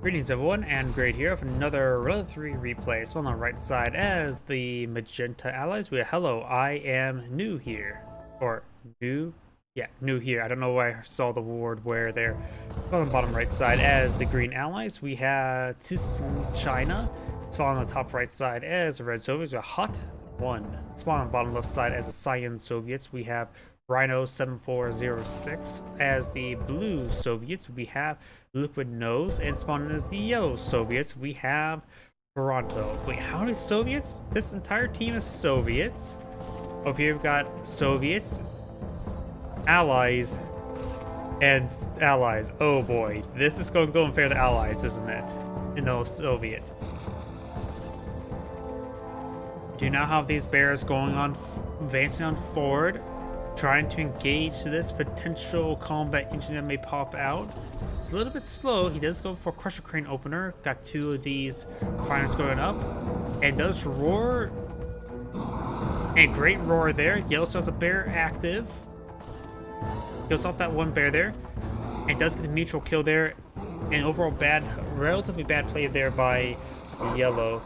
Greetings everyone, and Great here with another Relative 3 replay. So on the right side as the magenta allies, we have hello, I am new here. Or new? Yeah, new here. I don't know why I saw the word where there. So on the bottom right side as the green allies, we have Tsingchina. Spawn on the top right side as the red Soviets, we have HaT1. Spawn on the bottom left side as the cyan Soviets, we have Rhino7406. As the blue Soviets, we have LiquidKnows, and spawning as the yellow Soviets, we have Toronto. Wait, how many Soviets? This entire team is Soviets. Over here we've got Soviets, Allies, and Allies. Oh boy, this is going to go unfair to Allies, isn't it? And no Soviet. Do now have these bears going on, advancing on forward, trying to engage this potential combat engine that may pop out. It's a little bit slow. He does go for Crusher Crane opener. Got two of these fighters going up. And does roar. A great roar there. Yellow still has a bear active. Kills off that one bear there. And does get the mutual kill there. And overall relatively bad play there by yellow.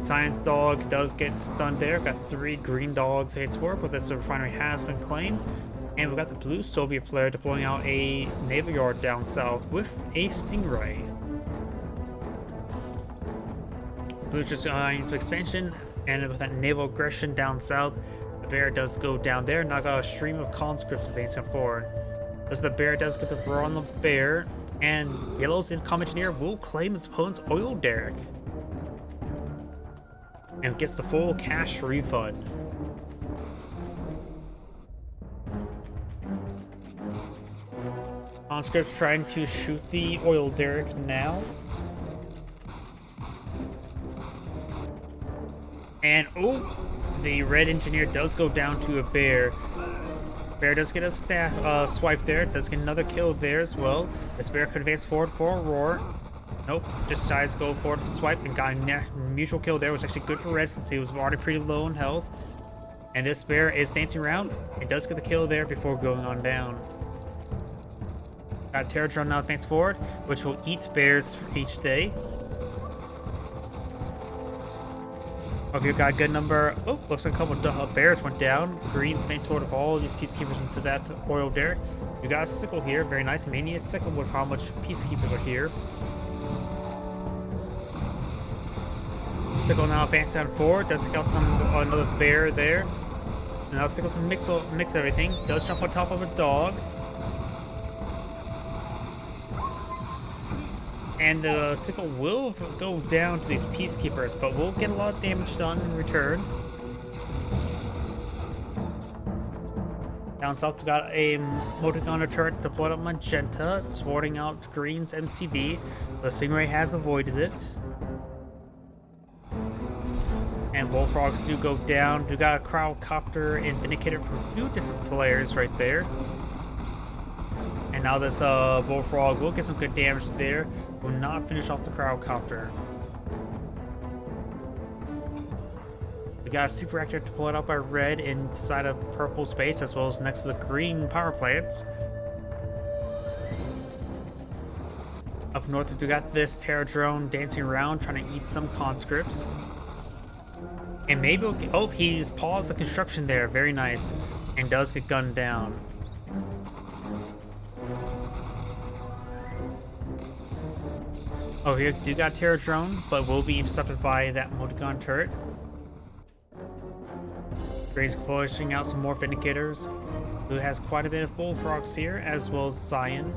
Science dog does get stunned there. Got three green dogs hits for, but this refinery has been claimed. And we've got the blue Soviet player deploying out a naval yard down south with a stingray. Blue just going into expansion, and with that naval aggression down south, the bear does go down there. Now got a stream of conscripts advancing forward. As the bear does get the throw on the bear, and yellow's income engineer will claim his opponent's oil derrick and gets the full cash refund. Conscripts trying to shoot the oil derrick now. And oh, the red engineer does go down to a bear. Bear does get a staff swipe there, does get another kill there as well. This bear could advance forward for a roar. Nope, just decides to go forward to swipe and got a mutual kill there, which is actually good for red since he was already pretty low in health. And this bear is dancing around. It does get the kill there before going on down. Got Terror Drone now advance forward, which will eat bears for each day. Over here got a good number. Oh, looks like a couple of bears went down. Green advance forward with all these peacekeepers into that oil derrick. We got a sickle here, very nice. Mania sickle with how much peacekeepers are here. Sickle now advance down forward, does take out another bear there. And now Sickle's mix everything. Does jump on top of a dog. And the Sickle will go down to these peacekeepers, but will get a lot of damage done in return. Down south we got a multi-gunner turret deployed on magenta, thwarting out green's MCV. The Stingray has avoided it. And bullfrogs do go down. We got a crowdcopter and vindicator from two different players right there. And now this bullfrog will get some good damage there. Will not finish off the crowdcopter. We got a super reactor deployed out by red inside of purple space, as well as next to the green power plants. Up north we got this terror drone dancing around trying to eat some conscripts. And maybe oh, he's paused the construction there, very nice, and does get gunned down. Oh, here do got terror drone, but will be intercepted by that multi-gun turret. Gray's pushing out some more vindicators. Who has quite a bit of bullfrogs here, as well as cyan.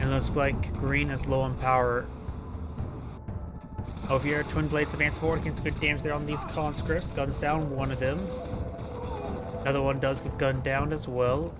And looks like green is low on power. Over here, Twin Blades advance forward, gets good damage there on these conscripts. Guns down one of them. Another one does get gunned down as well.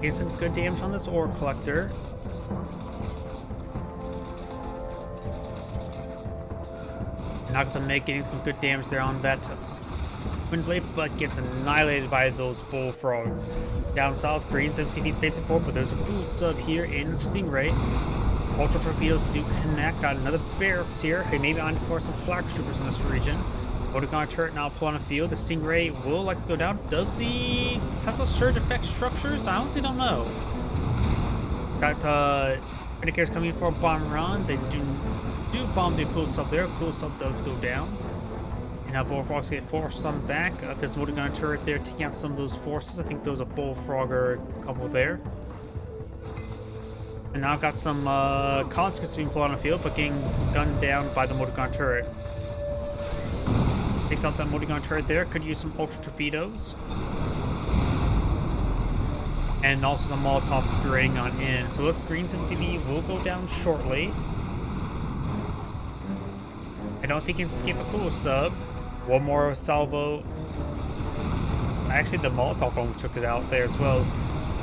Get some good damage on this ore collector. Not gonna make getting some good damage there on that Twin Blade, but gets annihilated by those bullfrogs. Down south, Green's MCV spacing forward, but there's a cool sub here in Stingray. Ultra Torpedoes do connect. Got another barracks here. Hey, maybe on for some flak troopers in this region. Motogon turret now pull on the field. The Stingray will like to go down. Does the Tesla surge affect structures? I honestly don't know. Got Indicators coming in for a bomb run. They do bomb the cool sub there. Cool sub does go down. And now bullfrogs get forced on back. There's a Motogon turret there taking out some of those forces. I think there was a bullfrogger couple there. And now I've got some conscripts being pulled on the field, but getting gunned down by the Motogon turret. Takes out that Motogon turret there. Could use some ultra torpedoes. And also some Molotovs spraying on in. So this Green's MCV will go down shortly. I don't think he can skip a cool sub. One more salvo. Actually, the Molotov one took it out there as well.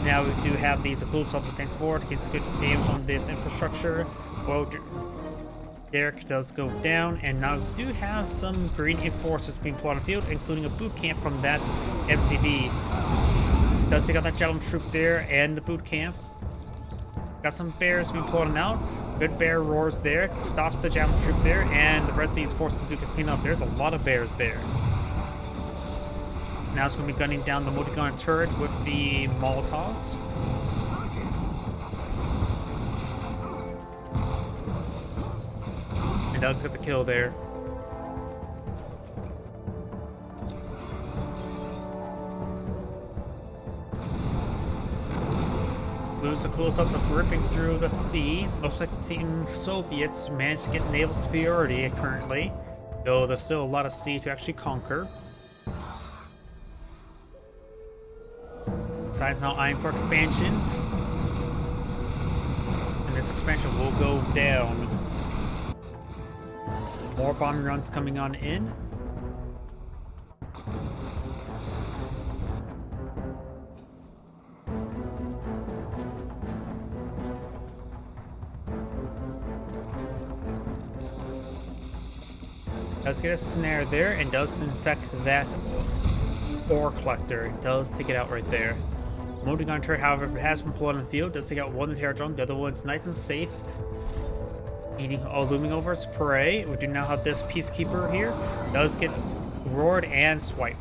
Now we do have these cool subs advance forward. Gets good damage on this infrastructure. Well, Derek does go down, and now we do have some green enforcers being pulled on the field, including a boot camp from that MCV. Does take out that Javelin troop there and the boot camp. Got some bears being pulled out. Good bear roars there. Stops the Javelin troop there, and the rest of these forces do get cleaned up. There's a lot of bears there. Now it's going to be gunning down the Motogon turret with the Molotovs. And does get the kill there. Lose the cool subs of ripping through the sea. Looks like the Team Soviets managed to get naval superiority currently, though there's still a lot of sea to actually conquer. Side's now eyeing for expansion, and this expansion will go down. More bombing runs coming on in. Does get a snare there and does infect that ore collector. It does take it out right there. Motogon turret, however, has been pulled on the field. Does take out one of the terror drone. The other one's nice and safe. Looming over its prey. We do now have this peacekeeper here. Does get roared and swiped.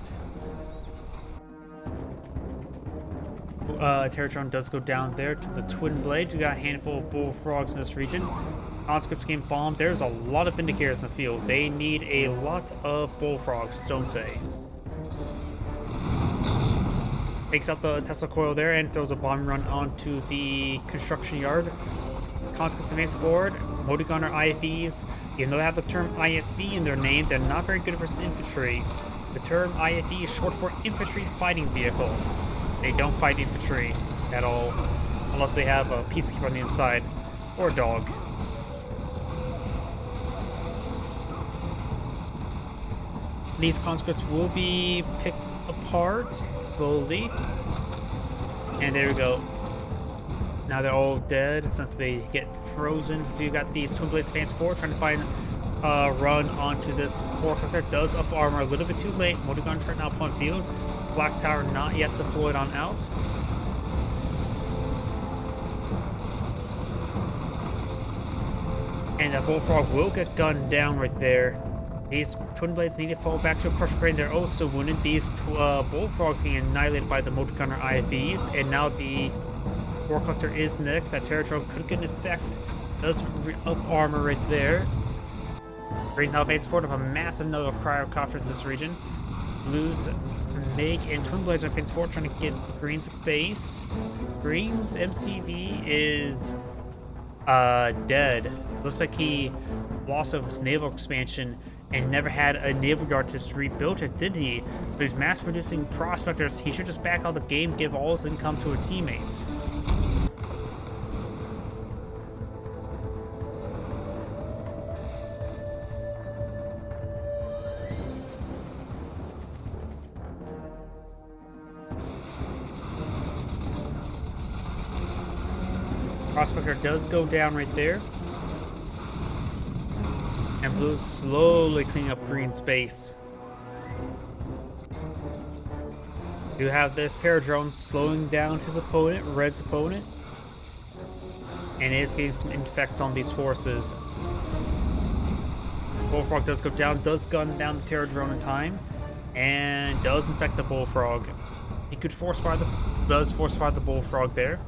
Terror drone does go down there to the twin blade. We got a handful of bullfrogs in this region. Conscripts getting bombed. There's a lot of Vindicators in the field. They need a lot of bullfrogs, don't they? Takes out the Tesla coil there and throws a bomb run onto the construction yard. Conscripts advance forward. Motogon are IFVs. Even though they have the term IFV in their name, they're not very good versus infantry. The term IFV is short for Infantry Fighting Vehicle. They don't fight infantry at all, unless they have a peacekeeper on the inside, or a dog. These conscripts will be picked apart slowly. And there we go. Now they're all dead since they get frozen. You got these twin blades advance forward, trying to find run onto this core collector. Does up armor a little bit too late. Motogon turret now upon field. Black Tower not yet deployed on out. And that bullfrog will get gunned down right there. These twin blades need to fall back to a crush crane. They're also wounded. These bullfrogs getting annihilated by the Motogunner IFVs. And now the core collector is next. That terror drone could get an effect. Does up armor right there. Green's now base forward of a massive number of cryocopters in this region. Blues, Meg, and twin blades are advancing forward trying to get Green's base. Green's MCV is dead. Looks like he lost of his naval expansion and never had a naval yard to rebuild it, did he? So he's mass producing prospectors. He should just back out the game, give all his income to his teammates. Prospector does go down right there. And Blue's slowly cleaning up Green's base. You have this Terror Drone slowing down his opponent, Red's opponent, and it's getting some effects on these forces. Bullfrog does go down, does gun down the Terror Drone in time, and does infect the Bullfrog. He could does force fire the Bullfrog there.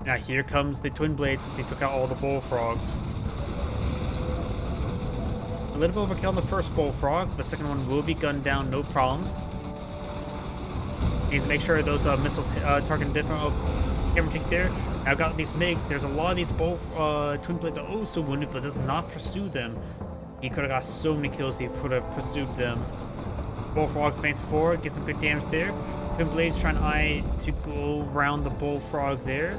Now here comes the Twin Blades since he took out all the Bullfrogs. A little bit overkill on the first Bullfrog. The second one will be gunned down, no problem. Needs to make sure those missiles target different. Camera take there. Now I've got these MiGs. There's a lot of these Twin Blades are also wounded, but does not pursue them. He could have got so many kills if he could have pursued them. Bullfrog's advancing forward, get some good damage there. Twin Blades trying to go around the Bullfrog there.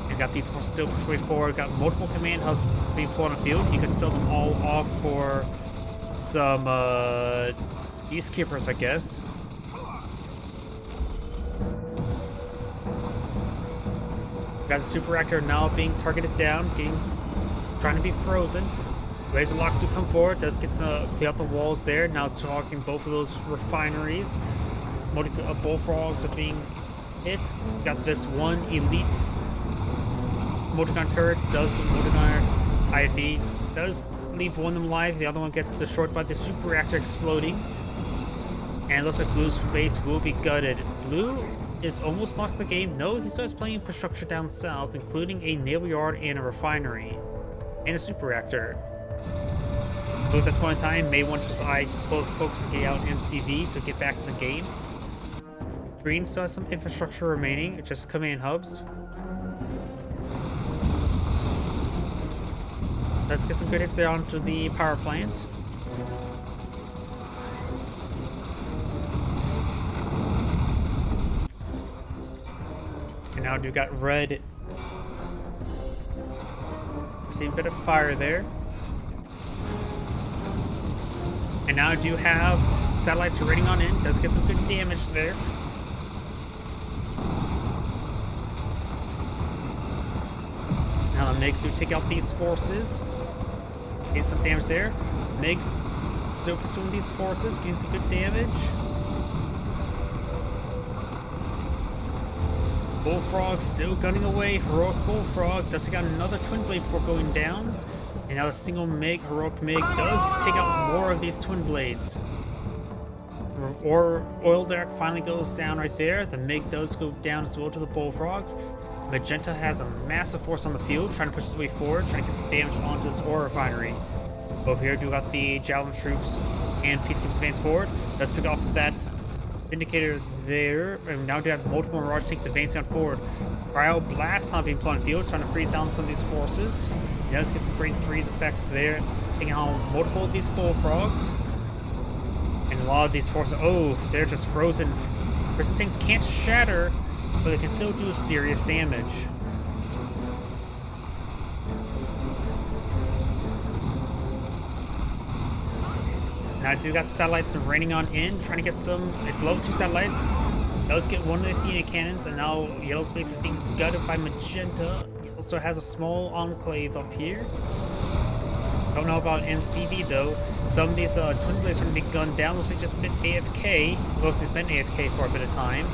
And got these forces still pushed way forward. Got multiple command hubs being pulled on the field. You could sell them all off for some Peacekeepers, I guess. Got the Super Reactor now being targeted down, trying to be frozen. Laser Locks do come forward, does get some clear up the walls there. Now it's targeting both of those refineries. Bullfrogs are being hit. Got this one elite Motorgun turret, does the Motorgun IV, does leave one of them alive, the other one gets destroyed by the Super Reactor exploding. And it looks like Blue's base will be gutted. Blue is almost locked the game. No, he starts playing infrastructure down south, including a naval yard and a refinery. And a Super Reactor. Blue at this point in time may want to just focus on getting out MCV to get back in the game. Green still has some infrastructure remaining, just command hubs. Let's get some good hits there onto the power plant. And now do got Red. We're seeing a bit of fire there. And now I do have satellites raiding on in. Does get some good damage there. Now the MiGs do take out these forces. Get some damage there. MiGs still pursuing these forces, getting some good damage. Bullfrog still gunning away. Heroic Bullfrog does take out another Twin Blade before going down. And now a single MiG, Heroic MiG, does take out more of these Twin Blades. Oil Derrick finally goes down right there. The MiG does go down as well to the Bullfrogs. Magenta has a massive force on the field, trying to push his way forward, trying to get some damage onto this ore refinery. Over here, do got the Javelin troops and Peacekeepers advance forward. Let's pick off that indicator there. And now do have multiple Mirage tanks advancing on forward. Cryo Blast not being put on the field, trying to freeze down some of these forces. He does get some great freeze effects there, taking out multiple of these Bullfrogs. And a lot of these forces, oh, they're just frozen. Some things can't shatter, but they can still do serious damage. Now I do got satellites raining on in, trying to get some, it's level 2 satellites. Does get one of the Athena cannons, and now Yellow Space is being gutted by Magenta. Also has a small enclave up here. Don't know about MCV though. Some of these Twin Blades are going to be gunned down. Looks like just been AFK. Looks like it's been AFK for a bit of time.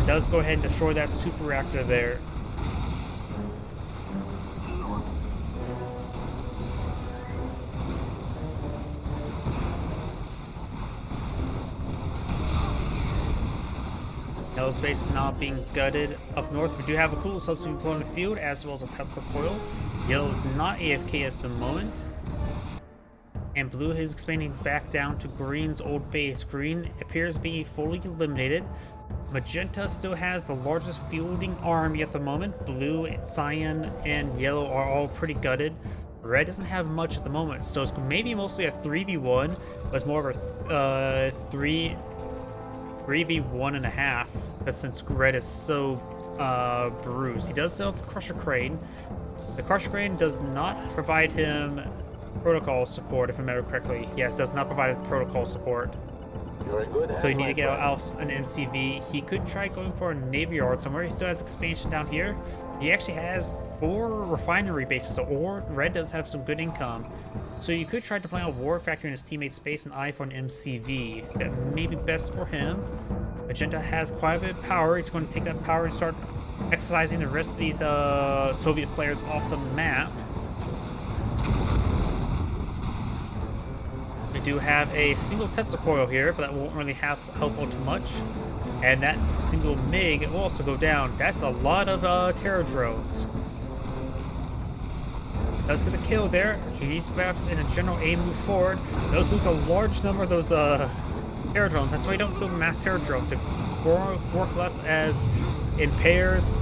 It does go ahead and destroy that Super Reactor there. Yellow Space is now being gutted up north. We do have a cool substation put on the field, as well as a Tesla coil. Yellow is not AFK at the moment. And Blue is expanding back down to Green's old base. Green appears to be fully eliminated. Magenta still has the largest fielding army at the moment. Blue, Cyan, and Yellow are all pretty gutted. Red doesn't have much at the moment, so it's maybe mostly a 3v1, but it's more of a 3v1.5, because since Red is so bruised. He does still have the Crusher Crane. The Crusher Crane does not provide him protocol support, if I remember correctly. Yes, does not provide protocol support. So you need to get out an MCV. He could try going for a Navy Yard somewhere. He still has expansion down here. He actually has 4 refinery bases, so Red does have some good income. So you could try to play a War Factory in his teammate's space and eye for an MCV. That may be best for him. Magenta has quite a bit of power. He's going to take that power and start exercising the rest of these Soviet players off the map. We do have a single Tesla coil here, but that won't really help out too much. And that single MiG will also go down. That's a lot of terror drones. Does get a kill there. He's perhaps in a general aim move forward. Those lose a large number of those terror drones. That's why you don't build mass terror drones. They work less as in pairs,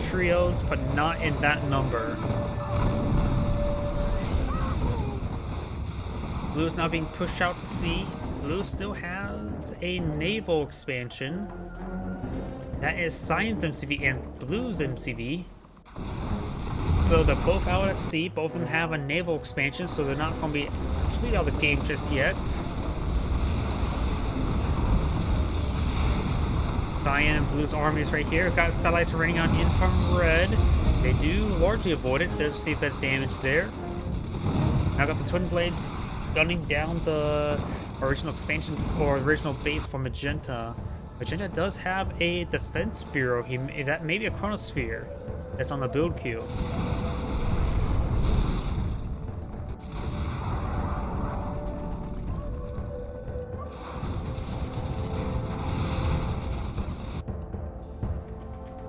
trios, but not in that number. Blue is now being pushed out to sea. Blue still has a naval expansion. That is Cyan's MCV and Blue's MCV. So they're both out at sea. Both of them have a naval expansion, so they're not going to be completely out of the game just yet. Cyan and Blue's armies right here. Got satellites raining on in from red. They do largely avoid it. There's see that damage there. Now got the twin blades gunning down the original expansion or original base for Magenta. Magenta does have a defense bureau. That may be a chronosphere that's on the build queue.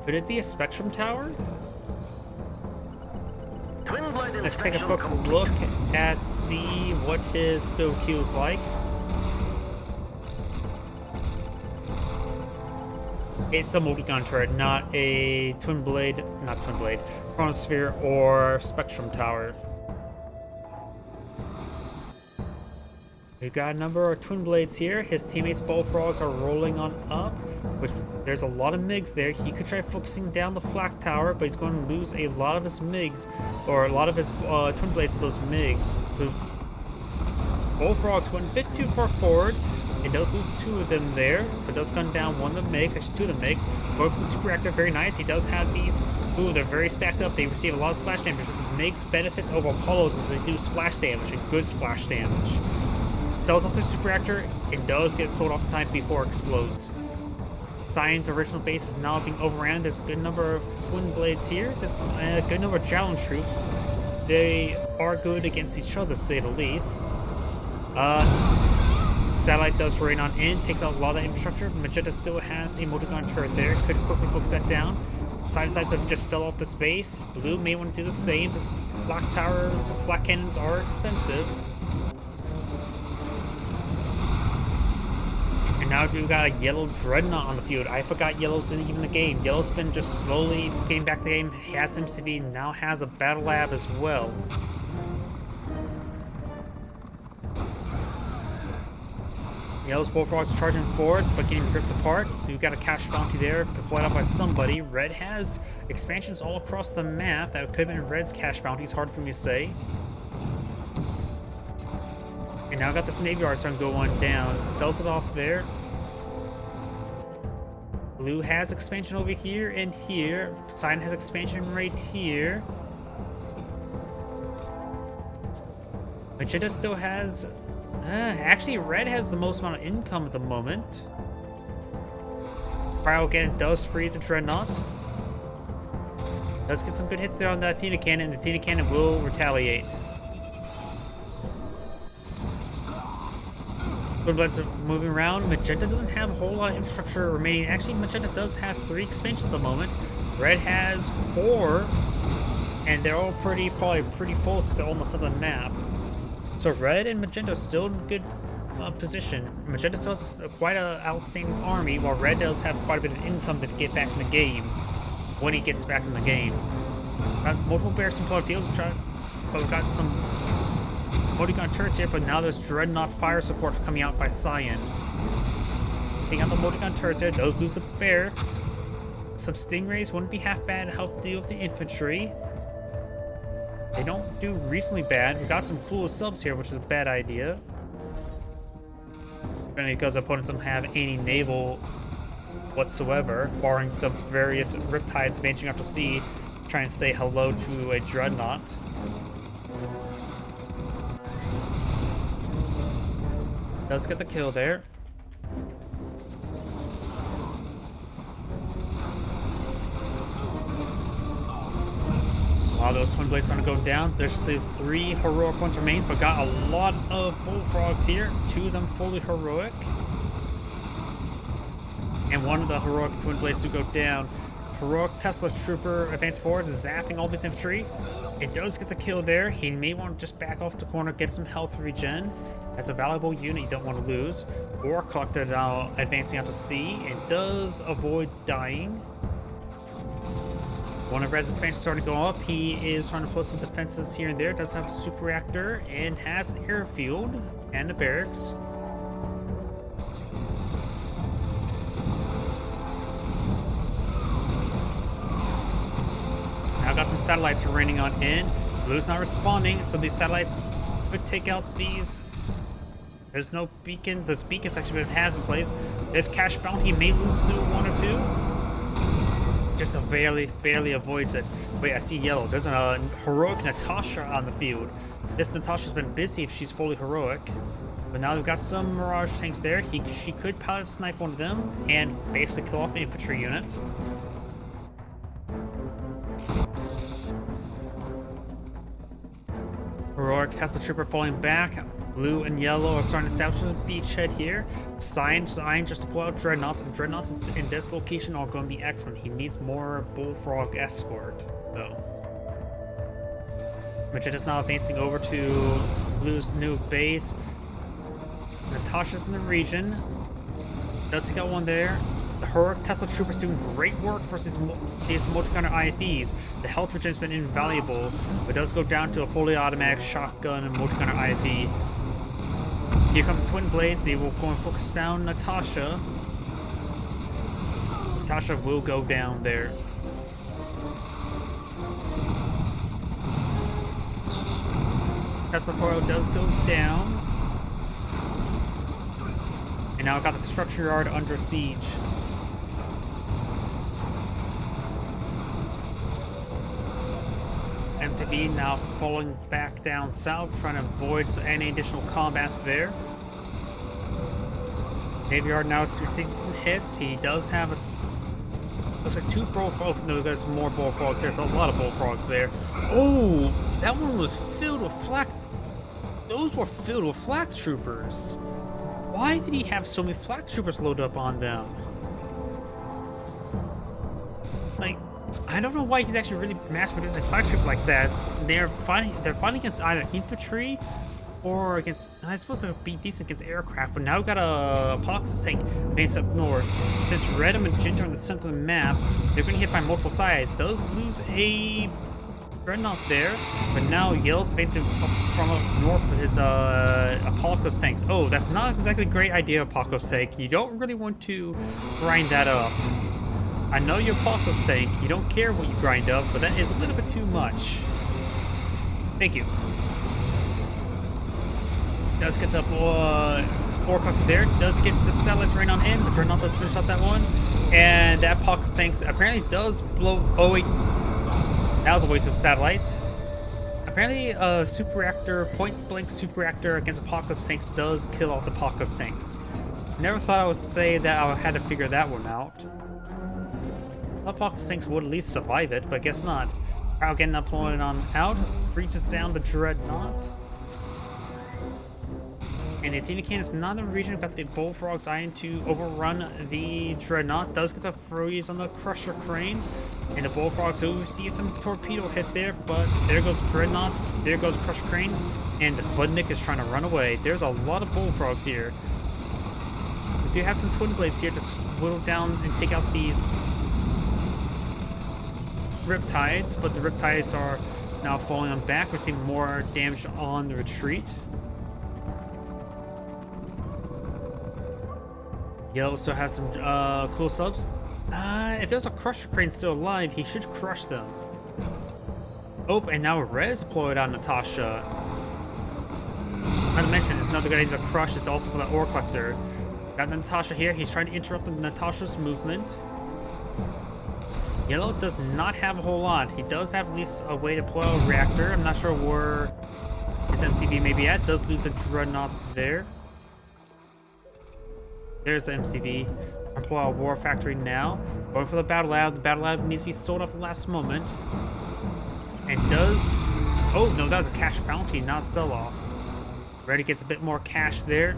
Could it be a Spectrum Tower? Let's take a quick look at see what his build queue is like. It's a multi-gun turret, not a chronosphere or Spectrum Tower. We've got a number of twin blades here. His teammates bullfrogs are rolling on up, which there's a lot of MiGs there. He could try focusing down the flak tower, but he's going to lose a lot of his MiGs, or a lot of his twin blades to those MiGs. The bullfrogs went a bit too far forward. It does lose two of them there, but does gun down one of the MiGs, actually two of the MiGs. Both of the super reactor, very nice. He does have these. Ooh, they're very stacked up. They receive a lot of splash damage. MiGs benefits over Apollos as they do splash damage, and good splash damage. Sells off the super reactor, it does get sold off the time before it explodes. Cyan's original base is now being overrun. There's a good number of twin blades here. There's a good number of Javelin troops. They are good against each other, to say the least. Satellite does rain on in, takes out a lot of the infrastructure. Magenta still has a multi-gun turret there. Could quickly focus that down. Cyan decides to just sell off the space. Blue may want to do the same. The flak towers, flak cannons are expensive. And now we've got a yellow dreadnought on the field. I forgot yellow's in even the game. Yellow's been just slowly getting back to the game. He has MCV, now has a battle lab as well. Yellow's bullfrogs charging forward, but getting ripped apart. We've got a cash bounty there, deployed out by somebody. Red has expansions all across the map. That could have been Red's cash bounty. It's hard for me to say. And now got this Navy Yard starting to go on down. Sells it off there. Blue has expansion over here and here. Cyan has expansion right here. Magenta still has... actually, Red has the most amount of income at the moment. Cryo again does freeze the Dreadnought. Does get some good hits there on the Athena Cannon. The Athena Cannon will retaliate. Twin blades are moving around. Magenta doesn't have a whole lot of infrastructure remaining. Actually, Magenta does have 3 expansions at the moment. Red has 4, and they're all probably pretty full since they're almost on the map. So Red and Magenta are still in good position. Magenta still has quite an outstanding army, while Red does have quite a bit of income to get back in the game when he gets back in the game. Got multiple barracks in field, but we've got some multi-gun turrets here, but now there's Dreadnought fire support coming out by Cyan. Taking out the multi-gun turrets there, those lose the barracks. Some Stingrays wouldn't be half bad to help deal with the infantry. They don't do reasonably bad. We got some cool subs here, which is a bad idea. Mainly because opponents don't have any naval whatsoever, barring some various riptides advancing out to sea, trying to say hello to a Dreadnought. Does get the kill there. While those twin blades starting to go down, there's still 3 heroic points remains, but got a lot of bullfrogs here. 2 of them fully heroic. And one of the heroic twin blades to go down. Heroic Tesla Trooper advanced forward, zapping all this infantry. It does get the kill there. He may want to just back off the corner, get some health regen. That's a valuable unit you don't want to lose. War Collector now advancing out to sea. It does avoid dying. One of Red's expansions starting to go up. He is trying to put some defenses here and there. Does have a super reactor and has an airfield and the barracks. Now got some satellites raining on in. Blue's not responding, so these satellites could take out these. There's no beacon. Those beacons actually have in place. There's cash bounty. May lose to 1 or 2. Just barely avoids it. Wait, I see yellow. There's a heroic Natasha on the field. This Natasha's been busy if she's fully heroic. But now we've got some Mirage tanks there. She could pilot snipe one of them and basically kill off the infantry unit. Heroic Tesla Trooper falling back. Blue and yellow are starting to establish a beachhead here. Cyan just to pull out Dreadnoughts, and Dreadnoughts in this location are going to be excellent. He needs more Bullfrog escort, though. Magetta's now advancing over to Blue's new base. Natasha's in the region. Does take out one there. The Heroic Tesla Trooper's doing great work versus these multi-counter IFVs. The health regen's been invaluable, but does go down to a fully automatic shotgun and multi-counter IFV. Here comes the Twin Blades. They will go and focus down Natasha. Natasha will go down there. Tesla Foil does go down. And now I've got the construction yard under siege. MCV now falling back down south, trying to avoid any additional combat there. Navy Yard now is receiving some hits. He does have a... Looks like 2 bullfrogs. No, there's more bullfrogs there. There's a lot of bullfrogs there. Oh, that one was filled with flak. Those were filled with flak troopers. Why did he have so many flak troopers loaded up on them? Like, I don't know why he's actually really mass producing flak troopers like that. They're fighting against either infantry or against, I suppose they'll be decent against aircraft, but now we've got a Apocalypse tank advanced up north. Since red and magenta are in the center of the map, they're going to hit by multiple sides. Those lose a Dreadnought there, but now yellow's advancing from up north with his Apocalypse tanks. Oh, that's not exactly a great idea, Apocalypse tank. You don't really want to grind that up. I know you're Apocalypse tank, you don't care what you grind up, but that is a little bit too much. Thank you. Does get the Warcock there, does get the satellites rain on in. The Dreadnought does finish up that one. And that Apocalypse tank apparently does blow. Oh wait, that was a waste of satellite. Apparently a super reactor, point blank super reactor against Apocalypse tanks does kill off the Apocalypse tanks. Never thought I would say that I had to figure that one out. Apocalypse tanks would at least survive it, but guess not. Crowd getting deployed on out, freezes down the Dreadnought. And the Athena Cannon is not in the region. We've got the Bullfrogs eyeing to overrun the Dreadnought. Does get the freeze on the Crusher Crane. And the Bullfrogs do see some torpedo hits there, but there goes Dreadnought, there goes Crusher Crane, and the Sputnik is trying to run away. There's a lot of Bullfrogs here. We do have some Twin Blades here to whittle down and take out these Riptides, but the Riptides are now falling on back. We're seeing more damage on the retreat. Yellow still has some cool subs. If there's a Crusher Crane still alive, he should crush them. Oh, and now Red is deployed on Natasha. Not to mention, it's another good idea to crush is also for the Ore Collector. Got Natasha here. He's trying to interrupt Natasha's movement. Yellow does not have a whole lot. He does have at least a way to deploy a reactor. I'm not sure where his MCV may be at. Does leave the Dreadnought there. There's the MCV. I'll pull out War Factory now. Going for the Battle Lab. The Battle Lab needs to be sold off at the last moment. And does... Oh, no, that was a cash bounty, not sell-off. Reddy gets a bit more cash there.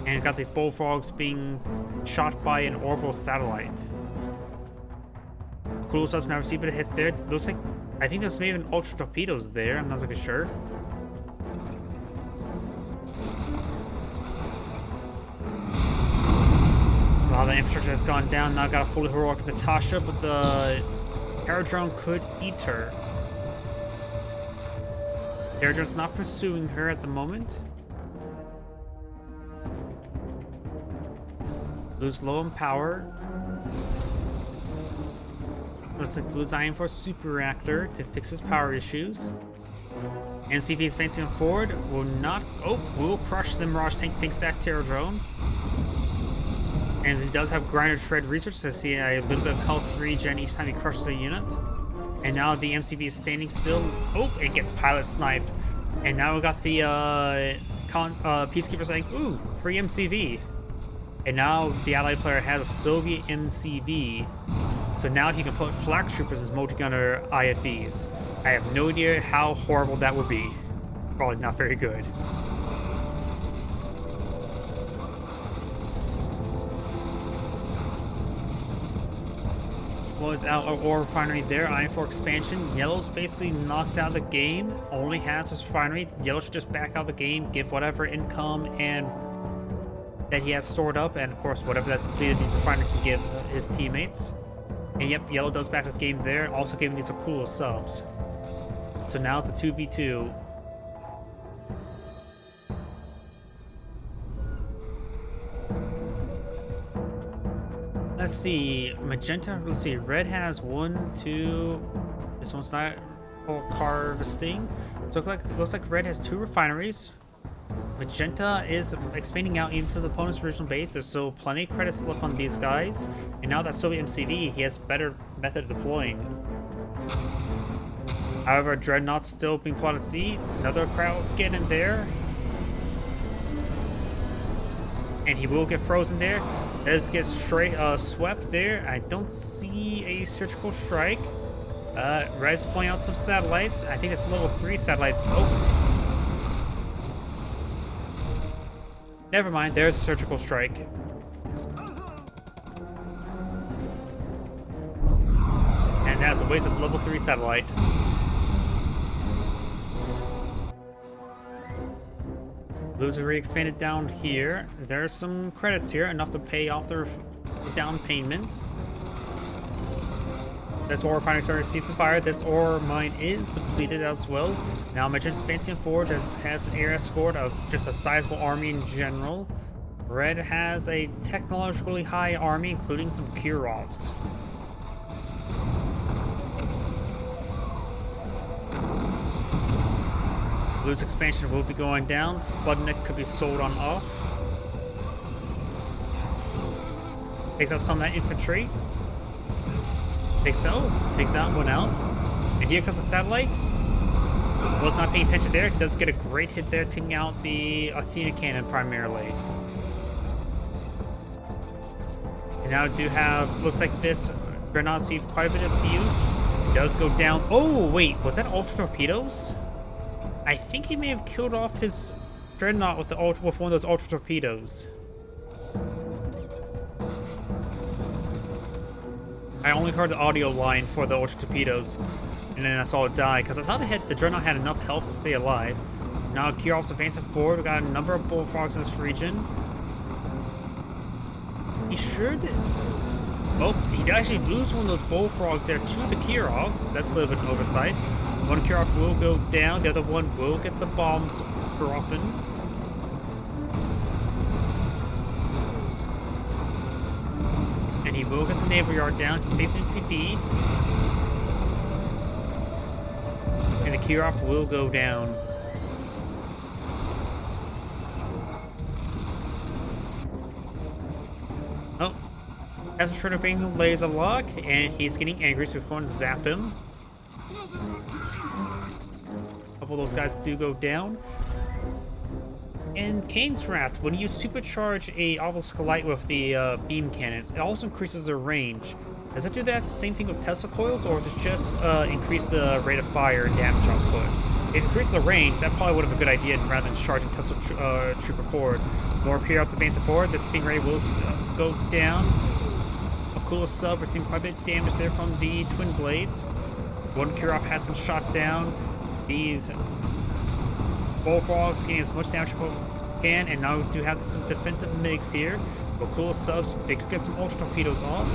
And got these bullfrogs being shot by an orbital satellite. Cool subs now receive a bit of hits there. Looks like... I think there's maybe even ultra torpedoes there. I'm not exactly sure. Wow, the infrastructure has gone down. Now got a fully heroic Natasha, but the air drone could eat her. The air drone's not pursuing her at the moment. Blue's low on power. Looks like Blue's eyeing for a super reactor to fix his power issues. NCV is advancing forward. Will not... Oh, will crush the Mirage tank pink stack terror drone. And he does have grinder shred research, so I see a little bit of health regen each time he crushes a unit. And now the MCV is standing still. Oh, it gets pilot sniped. And now we got the Peacekeeper saying, ooh, free MCV. And now the allied player has a Soviet MCV. So now he can put flak troopers as multi-gunner IFVs. I have no idea how horrible that would be. Probably not very good. Blows out an ore refinery there. Iron for expansion. Yellow's basically knocked out of the game. Only has this refinery. Yellow should just back out of the game, give whatever income and that he has stored up, and of course whatever that depleted refinery can give his teammates. And yep, Yellow does back up the game there, also giving these a cool subs. So now it's a 2v2. Let's see, Magenta, let's see, Red has 1, 2, this one's not harvesting. So looks like Red has 2 refineries. Magenta is expanding out even to the opponent's original base. There's still plenty of credits left on these guys. And now that Soviet MCV, he has a better method of deploying. However, Dreadnought's still being plotted at sea. Another crowd getting in there. And he will get frozen there. Does get straight swept there. I don't see a surgical strike. Red's pulling out some satellites. I think it's level 3 satellites. Oh. Never mind, there's a surgical strike. And that's a waste of level 3 satellite. Blues are re-expanded down here. There's some credits here, enough to pay off their down payment. This ore refinery started to receive some fire. This ore mine is depleted as well. Now Magenta's advancing forward, has an air escort of just a sizable army in general. Red has a technologically high army, including some Kirovs. Blue's expansion will be going down. Sputnik could be sold on off. Takes out some of that infantry. Takes out one out. And here comes the satellite. Was not paying attention there. Does get a great hit there, taking out the Athena cannon primarily. And now do have, looks like this Dreadnought received quite a bit of abuse. It does go down. Oh wait, was that ultra torpedoes? I think he may have killed off his Dreadnought with with one of those ultra torpedoes. I only heard the audio line for the ultra torpedoes, and then I saw it die, because I thought the Dreadnought had enough health to stay alive. Now Kirov's advancing forward. We got a number of bullfrogs in this region. He should... Oh, he did actually lose one of those bullfrogs there to the Kirovs. That's a little bit of an oversight. One Kirov will go down, the other one will get the bombs dropping. And he will get the naval yard down. He stays in CP. And the Kirov will go down. Oh. As a Shredder Bang lays a lock, and he's getting angry, so we're going to zap him. A couple of those guys do go down. In Kane's Wrath, when you supercharge a Obelisk Light with the beam cannons, it also increases their range. Does it do that same thing with Tesla coils, or does it just increase the rate of fire and damage output? If it increases the range, that probably would have been a good idea rather than charging Tesla Trooper forward. More Purios advancing forward. This Stingray will go down. A cool sub, we're seeing quite a bit of damage there from the Twin Blades. One Kirov has been shot down. These Bullfrogs getting as much damage as they can, and now we do have some defensive MiGs here. But cool subs, they could get some Ultra Torpedoes off.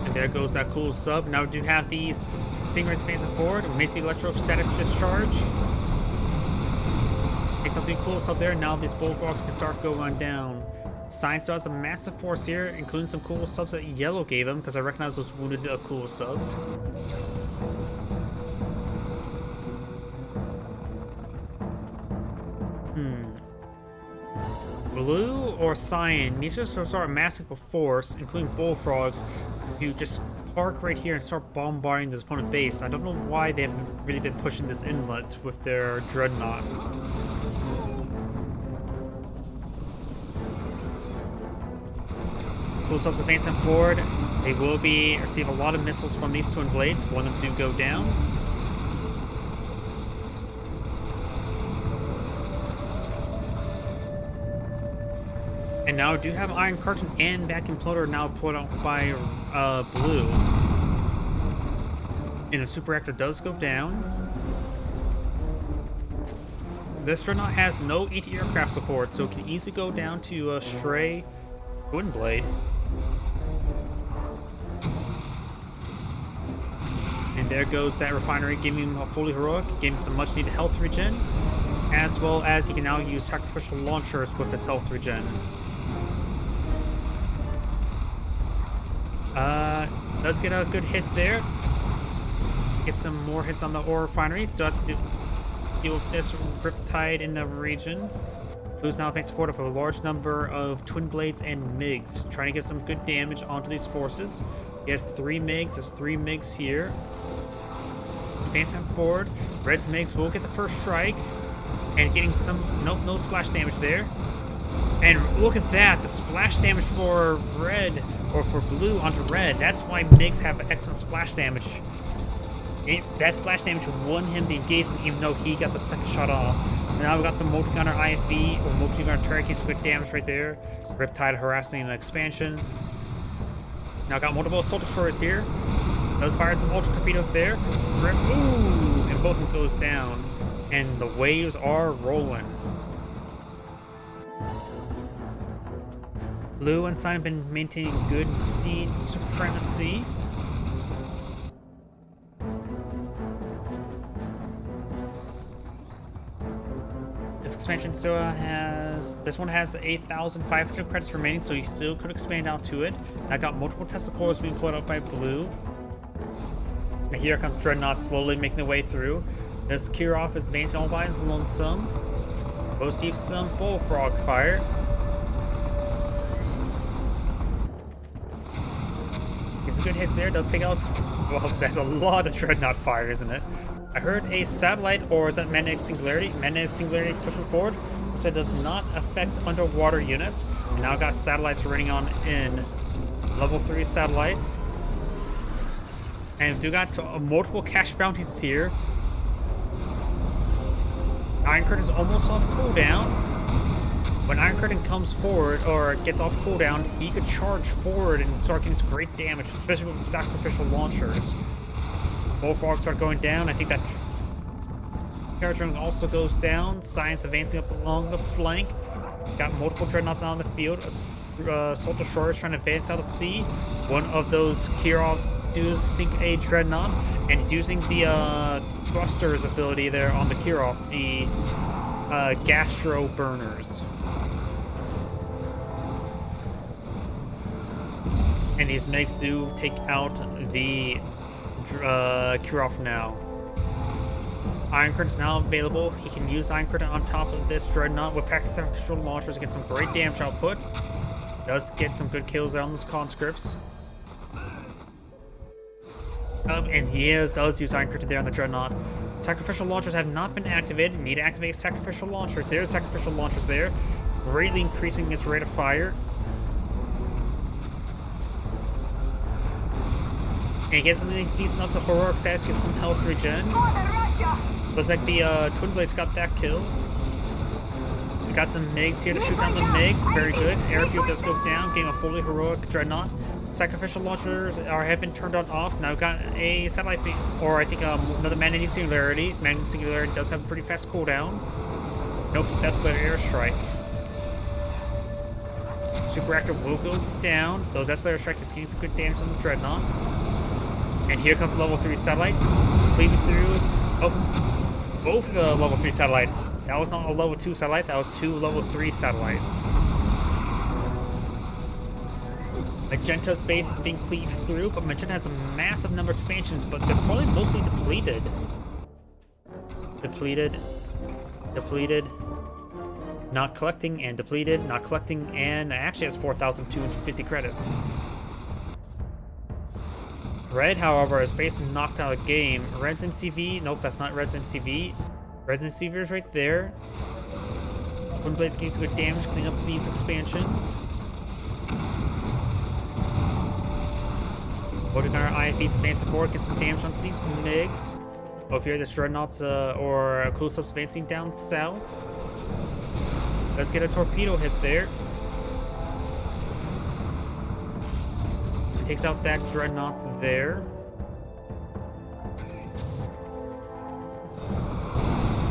And there goes that cool sub. Now we do have these Stingrays facing forward. We may see electrostatic discharge. Take something cool sub there. Now these Bullfrogs can start going down. Science still has a massive force here, including some cool subs that Yellow gave him, because I recognize those wounded cool subs. Blue or Cyan needs to start amassing a force, including Bullfrogs, to just park right here and start bombarding this opponent base. I don't know why they haven't really been pushing this inlet with their dreadnoughts. Cool subs advancing forward. They will receive a lot of missiles from these Twin Blades. One of them do go down. And now we do have Iron Curtain and Vacuum Imploder now put out by Blue. And the Super Reactor does go down. This Dreadnought has no anti-aircraft support, so it can easily go down to Stray Twin Blade. And there goes that refinery, giving him a fully heroic, giving some much needed health regen, as well as he can now use sacrificial launchers with his health regen. Does get a good hit there. Get some more hits on the ore refinery, so has to deal with this Riptide in the region. Blue's now advancing forward with a large number of Twin Blades and MiGs, trying to get some good damage onto these forces. He has 3 MiGs, there's 3 MiGs here. Advancing forward, Red's MiGs will get the first strike, and getting some, no splash damage there. And look at that, the splash damage for Red, or for Blue onto Red. That's why MiGs have excellent splash damage. That splash damage won him the engagement, even though he got the second shot off. And now we got the Multi-Gunner IFV, or Multi-Gunner turret, gets good damage right there. Riptide harassing an expansion. Now got multiple Assault Destroyers here. Does fire some Ultra Torpedoes there. Ooh! And both of them goes down. And the waves are rolling. Blue and Cyan have been maintaining good seed supremacy. This expansion still has, this one has 8,500 credits remaining, so you still could expand out to it. I got multiple Tesla cores being put up by Blue. And here comes Dreadnought slowly making their way through. This Kirov is advancing all by his lonesome. We'll receive some Bullfrog fire. Get some good hits there, does take out, well, that's a lot of Dreadnought fire, isn't it? I heard a satellite, or is that magnetic singularity? Magnetic singularity pushing forward, so it does not affect underwater units. And now I've got satellites running on in. Level 3 satellites. And we do got multiple cash bounties here. Iron Curtain is almost off cooldown. When Iron Curtain comes forward, or gets off cooldown, he could charge forward and start getting some great damage, especially with sacrificial launchers. Bullfrogs start going down. I think that Terror also goes down. Science advancing up along the flank. Got multiple Dreadnoughts out on the field. Assault Destroyers trying to advance out of sea. One of those Kirovs does sink a Dreadnought, and he's using the thrusters ability there on the Kirov, the Gastro Burners. And these MiGs do take out the Kirov now. Iron Curtain is now available. He can use Iron Curtain on top of this Dreadnought with sacrificial launchers to get some great damage output. Does get some good kills on those conscripts. And he does use Iron Curtain there on the Dreadnought. Sacrificial launchers have not been activated. Need to activate sacrificial launchers. There's sacrificial launchers there, greatly increasing its rate of fire. And he gets something decent up to heroic status, gets some health regen. Looks like the Twin Blades got that kill. We got some MiGs here to shoot down the MiGs. Very good. Airfield does go down, getting a fully heroic Dreadnought. Sacrificial launchers have been turned on off. Now we've got a satellite beam, or I think another magnetic singularity. Magnetic singularity does have a pretty fast cooldown. Nope, Desolator airstrike. Super active will go down, though Desolator airstrike is getting some good damage on the Dreadnought. And here comes level 3 satellite, leading through both of the level 3 satellites. That was not a level 2 satellite, that was 2 level 3 satellites. Magenta's base is being cleaved through, but Magenta has a massive number of expansions, but they're probably mostly depleted. Depleted, not collecting, and depleted, not collecting, and actually has 4,250 credits. Red, however, is basically knocked out of the game. Red's MCV, nope, that's not Red's MCV. Red's MCV is right there. Twin Blades getting some good damage, clean up these expansions. Voting on our IFE advance support, get some damage on these MiGs. Oh, if you're the Dreadnoughts or cool subs advancing down south. Let's get a torpedo hit there. Takes out that Dreadnought there.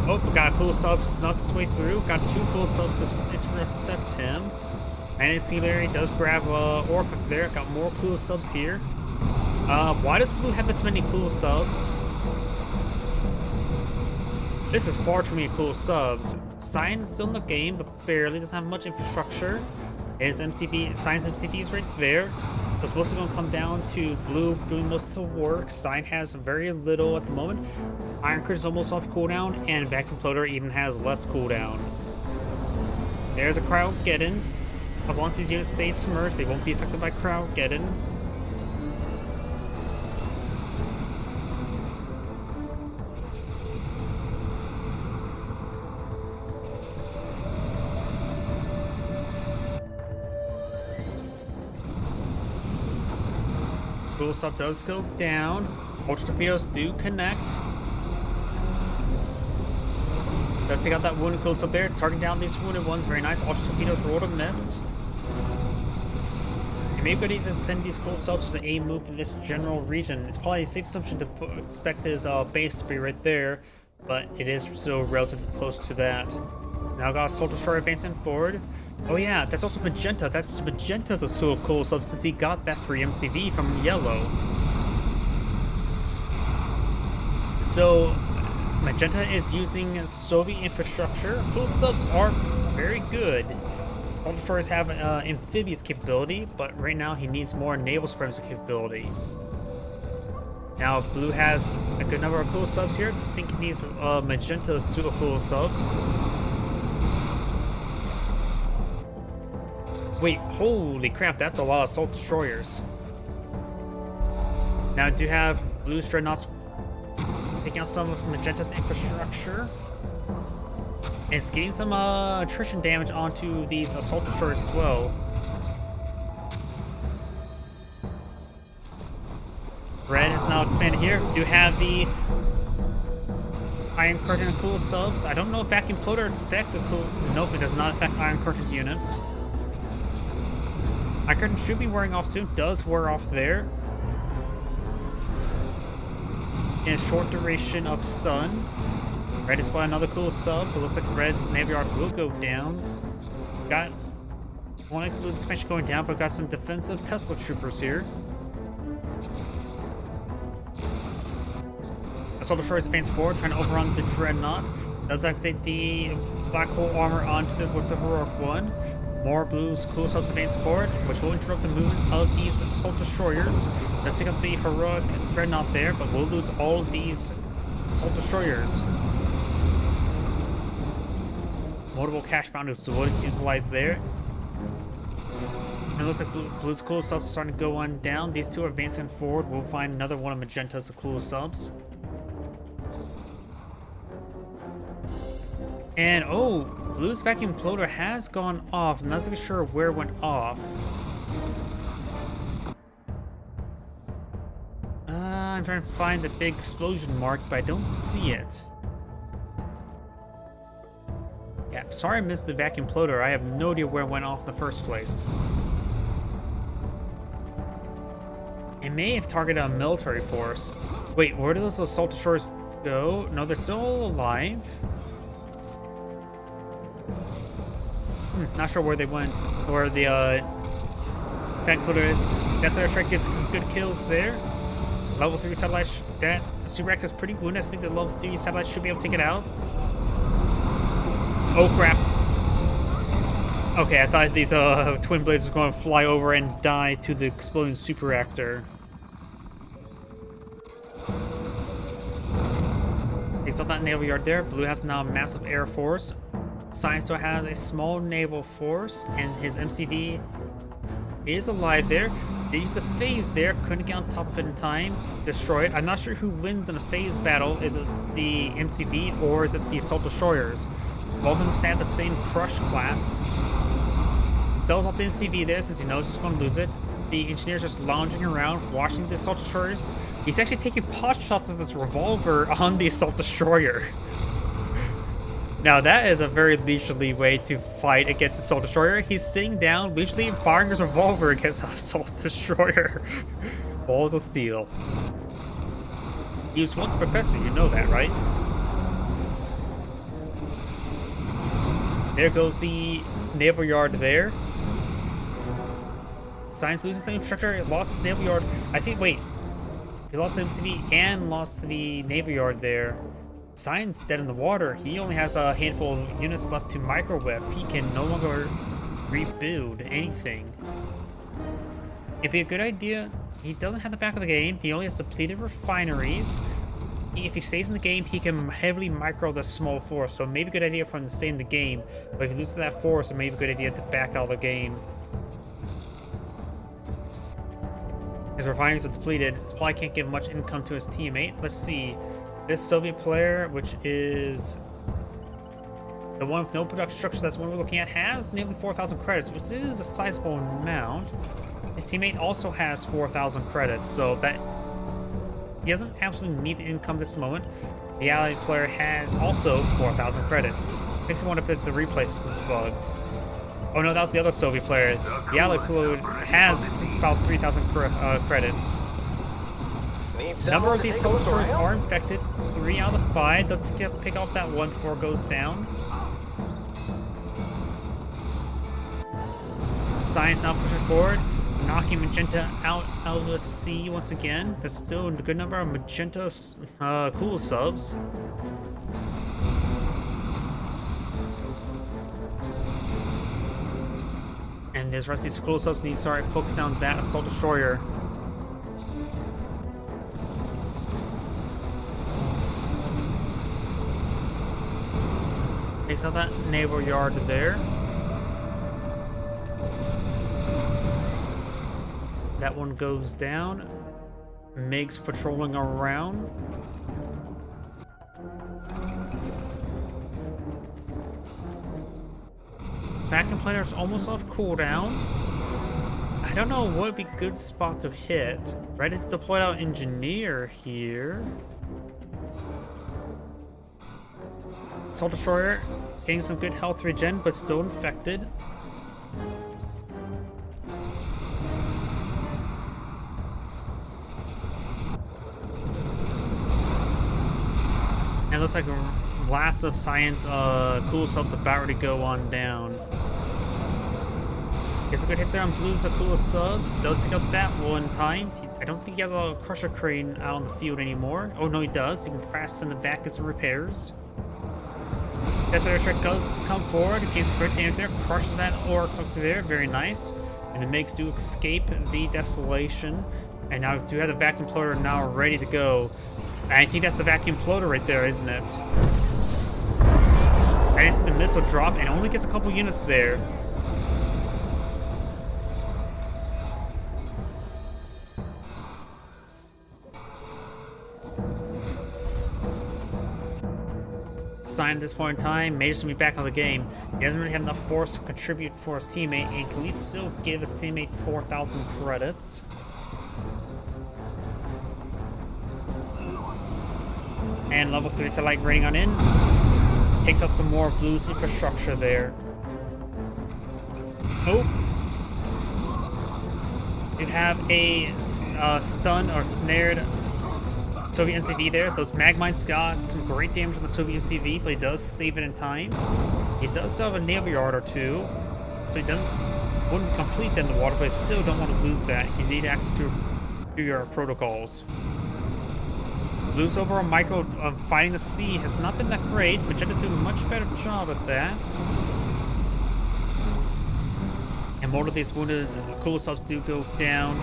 Oh, we got a cool sub snuck his way through. Got 2 cool subs to intercept him. And Singularity does grab Orc up there. Got more cool subs here. Why does Blue have this many cool subs? This is far too many cool subs. Cyan is still in the game, but barely. Doesn't have much infrastructure. His MCV, Cyan's MCV is right there. It's mostly going to come down to Blue doing most of the work. Cyan has very little at the moment. Iron Curtain is almost off cooldown, and Vacuum Floater even has less cooldown. There's a Cryogeddon. As long as these units stay submerged, they won't be affected by Cryogeddon. Cool sub does go down. Ultra torpedoes do connect. Does take out that wounded cool sub there. Targeting down these wounded ones. Very nice. Ultra torpedoes roll to miss. And maybe we could even send these cool subs to A move in this general region. It's probably a safe assumption to expect his base to be right there, but it is still relatively close to that. Now got a Soul Destroyer advancing forward. Oh yeah, that's also Magenta. That's Magenta's a so cool sub since he got that free MCV from Yellow. So Magenta is using Soviet infrastructure. Cool subs are very good. All destroyers have amphibious capability, but right now he needs more naval supremacy capability. Now Blue has a good number of cool subs here. Sync these Magenta's super cool subs. Wait, holy crap, that's a lot of assault destroyers. Now I do have Blue's Dreadnoughts taking out some of Magenta's infrastructure. And it's getting some attrition damage onto these assault destroyers as well. Red is now expanded here. We do have the Iron Curtain cool subs. I don't know if Vacuum Floater affects a cool. Nope, it does not affect Iron Curtain units. Iron Curtain should be wearing off soon. Does wear off there. In a short duration of stun. Red is by another cool sub. It looks like Red's Navy Arc will go down. Got one of Blue's expansion going down, but got some defensive Tesla troopers here. Assault Destroyers advance forward, trying to overrun the Dreadnought. Does activate the Black Hole armor onto the with the Heroic one. More Blue's cool subs advance forward, which will interrupt the movement of these Assault Destroyers. Let's take up the Heroic Dreadnought there, but we'll lose all of these Assault Destroyers. Multiple cash bounties, so what is utilized there? It looks like Blue's cool subs are starting to go on down. These two are advancing forward. We'll find another one of Magenta's cool subs. And oh, Blue's vacuum floater has gone off. I'm not really sure where it went off. I'm trying to find the big explosion mark, but I don't see it. Yeah, sorry I missed the vacuum floater. I have no idea where it went off in the first place. It may have targeted a military force. Wait, where did those assault destroyers go? No, they're still alive. Not sure where they went. Where the vacuum floater is. That Star Strike gets some good kills there. Level 3 satellites. That Super X is pretty wounded. I think the level 3 satellites should be able to take it out. Oh crap. Okay, I thought these twin blades were going to fly over and die to the exploding super reactor. They still that naval yard there. Blue has now a massive air force. Science still has a small naval force, and his MCV is alive there. They used a phase there, couldn't get on top of it in time, destroy it. I'm not sure who wins in a phase battle. Is it the MCV or is it the assault destroyers? Both of them have the same crush class. Sells off the MCV there since he knows he's going to lose it. The engineer's just lounging around, watching the assault destroyers. He's actually taking pot shots of his revolver on the assault destroyer. Now that is a very leisurely way to fight against the assault destroyer. He's sitting down, leisurely firing his revolver against the assault destroyer. Balls of steel. He was once a professor, you know that, right? There goes the naval yard there. Science loses some infrastructure, lost his naval yard. I think, wait. He lost the MCV and lost the naval yard there. Science dead in the water. He only has a handful of units left to microwave. He can no longer rebuild anything. It'd be a good idea. He doesn't have the back of the game. He only has depleted refineries. If he stays in the game, he can heavily micro the small force. So maybe a good idea for him to stay in the game. But if he loses that force, it may be a good idea to back out of the game. His refineries are depleted. His probably can't give much income to his teammate. Let's see. This Soviet player, which is the one with no production structure, that's the one we're looking at, has nearly 4,000 credits, which is a sizable amount. His teammate also has 4,000 credits, so that he doesn't absolutely need the income at this moment. The allied player has also 4,000 credits. Makes me wonder if the replace is bugged. Oh no, that was the other Soviet player. The allied player has about 3,000 credits. A number of these soldiers are infected. 3 out of 5. Does pick off that one before it goes down. Science now pushing forward, knocking Magenta out of the sea once again. There's still a good number of Magenta cool subs. And there's rest of these cool subs need to start focusing on that assault destroyer. Takes out that naval yard there. That one goes down. MiG's patrolling around. Vacuum player's almost off cooldown. I don't know what would be a good spot to hit. Ready to deploy out engineer here. Assault destroyer getting some good health regen, but still infected. And it looks like last of Science cool subs about ready to go on down. Gets some good hits there on Blue's cool subs. Does take out that one time. I don't think he has a crusher crane out on the field anymore. Oh no, he does. He can perhaps send it back, get some repairs. That Star Trek does come forward, in case of quick damage there, crushes that ore up there, very nice. And the MiGs do escape the desolation. And now we do have the vacuum plotter now ready to go. I think that's the vacuum plotter right there, isn't it? I didn't see the missile drop, and it only gets a couple units there. Sign at this point in time, Major's gonna be back on the game. He doesn't really have enough force to contribute for his teammate, and can at least still give his teammate 4,000 credits. And level 3 satellite rating on in. Takes out some more Blue's infrastructure there. Oh. You have a stun or snared Soviet MCV there. Those mag mines got some great damage on the Soviet MCV, but he does save it in time. He does still have a naval yard or two, so he wouldn't complete that in the water, but I still don't want to lose that. You need access to your protocols. Blue's overall micro fighting the sea has not been that great. Magenda's doing a much better job at that. And more of these wounded cool subs do go down.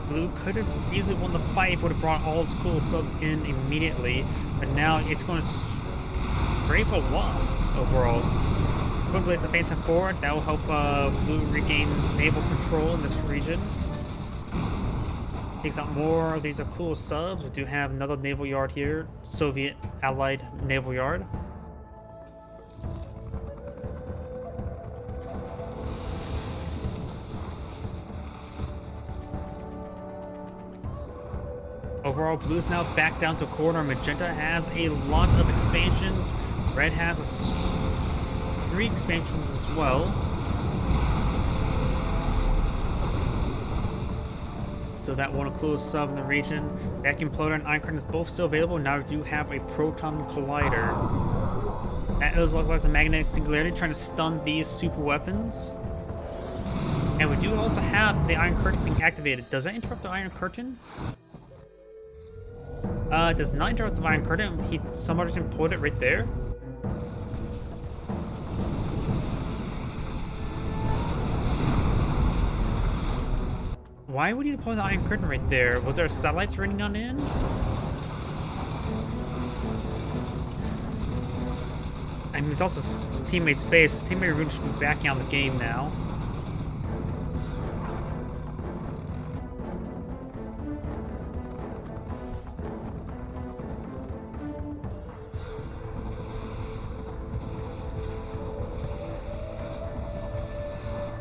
Blue could have easily won the fight, would have brought all his cool subs in immediately, but now it's going to scrape a loss overall. Twin Blades advancing forward, that will help Blue regain naval control in this region. Takes out more of these cool subs. We do have another naval yard here, Soviet Allied naval yard. Overall, Blue's now back down to quarter. Magenta has a lot of expansions. Red has 3 expansions as well. So that one cool sub in the region. Vacuum Plotter and Iron Curtain is both still available. Now we do have a Proton Collider. That does look like the Magnetic Singularity trying to stun these super weapons. And we do also have the Iron Curtain being activated. Does that interrupt the Iron Curtain? Does not interrupt the Iron Curtain. Somebody's employed it right there. Why would he deploy the Iron Curtain right there? Was there satellites running on in? I mean, it's also his teammate's base. His teammate Rune should be backing out the game now.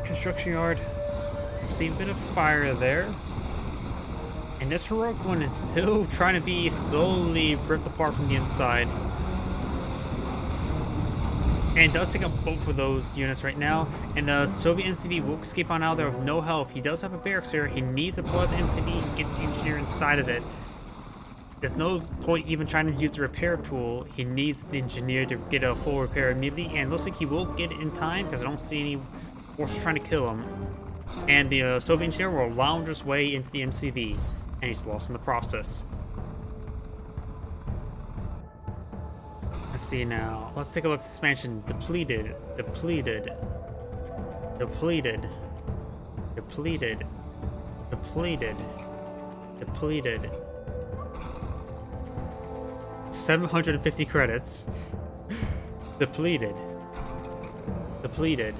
Construction yard. See a bit of fire there. And this heroic one is still trying to be slowly ripped apart from the inside. And does take out both of those units right now. And the Soviet MCV will escape on out there with no health. He does have a barracks here. He needs to pull out the MCV and get the engineer inside of it. There's no point even trying to use the repair tool. He needs the engineer to get a full repair immediately. And it looks like he will get it in time because I don't see any forces trying to kill him. And the Soviet engineer will lounge his way into the MCV, and he's lost in the process. Let's see now. Let's take a look at the expansion. Depleted, depleted, depleted, depleted, depleted, depleted. 750 credits. Depleted. Depleted.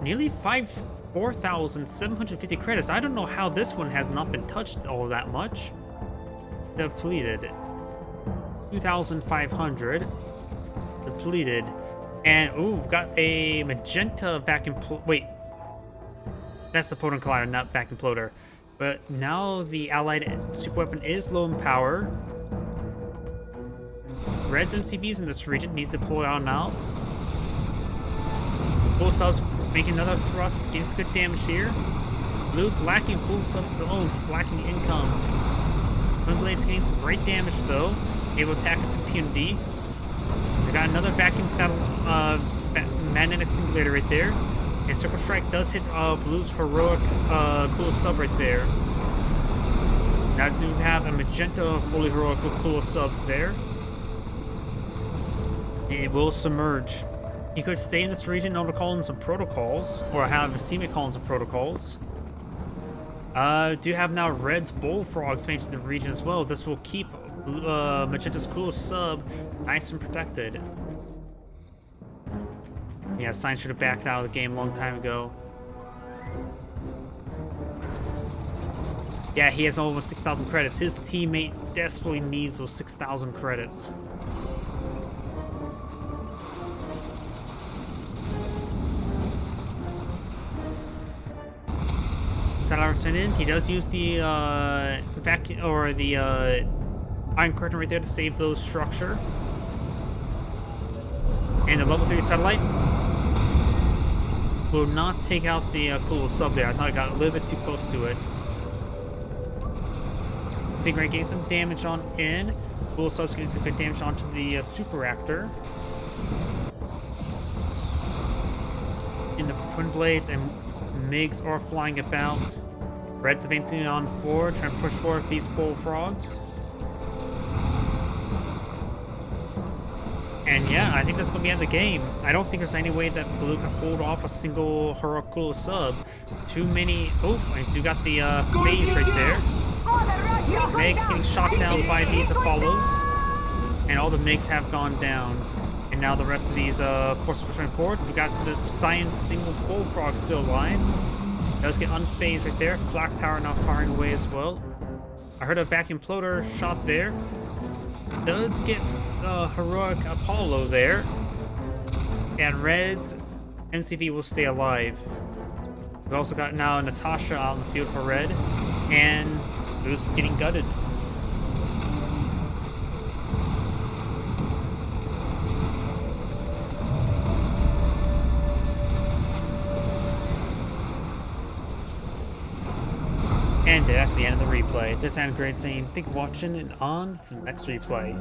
Nearly 4,750 credits. I don't know how this one has not been touched all that much. Depleted. 2,500. Depleted. And, ooh, got a magenta vacuum... Wait. That's the Proton Collider, not vacuum plotter. But now the allied super weapon is low in power. Red's MCVs in this region needs to pull it out now. Full subs making another thrust, getting some good damage here. Blue's lacking full subs of his own, he's lacking income. Twin Blades getting some great damage though. Able to attack with impunity. We got another vacuum saddle magnetic singulator right there. And Circle Strike does hit Blue's heroic cool sub right there. Now do have a magenta fully heroic cool sub there. It will submerge. He could stay in this region in order to call in some protocols, or have his teammate call in some protocols. Do have now Red's Bullfrog expansion to the region as well. This will keep Magenta's cool sub nice and protected. Yeah, Science should have backed out of the game a long time ago. Yeah, he has almost 6,000 credits. His teammate desperately needs those 6,000 credits. Satellite turn in. He does use the vacuum or the iron curtain right there to save those structure. And the level 3 satellite will not take out the cool sub there. I thought I got a little bit too close to it. Stingray getting some damage on in. Cool sub's getting some good damage onto the super raptor. In the twin blades and MiGs are flying about. Red's advancing on forward, trying to push forward with these bullfrogs. And yeah, I think that's going to be end the game. I don't think there's any way that Blue can hold off a single Heroic sub. Too many... Oh, I do got the phase right there. MiGs getting shot down by these Apollos. And all the MiGs have gone down. And now the rest of these forces pushing forward. We got the Science single bullfrog still alive. Does get unfazed right there. Flak Tower now firing away as well. I heard a vacuum plotter shot there. Does get Heroic Apollo there. And Red's MCV will stay alive. We've also got now Natasha out in the field for Red. And Blue's getting gutted. And that's the end of the replay. This is Grade saying, thank you for watching, and on to the next replay.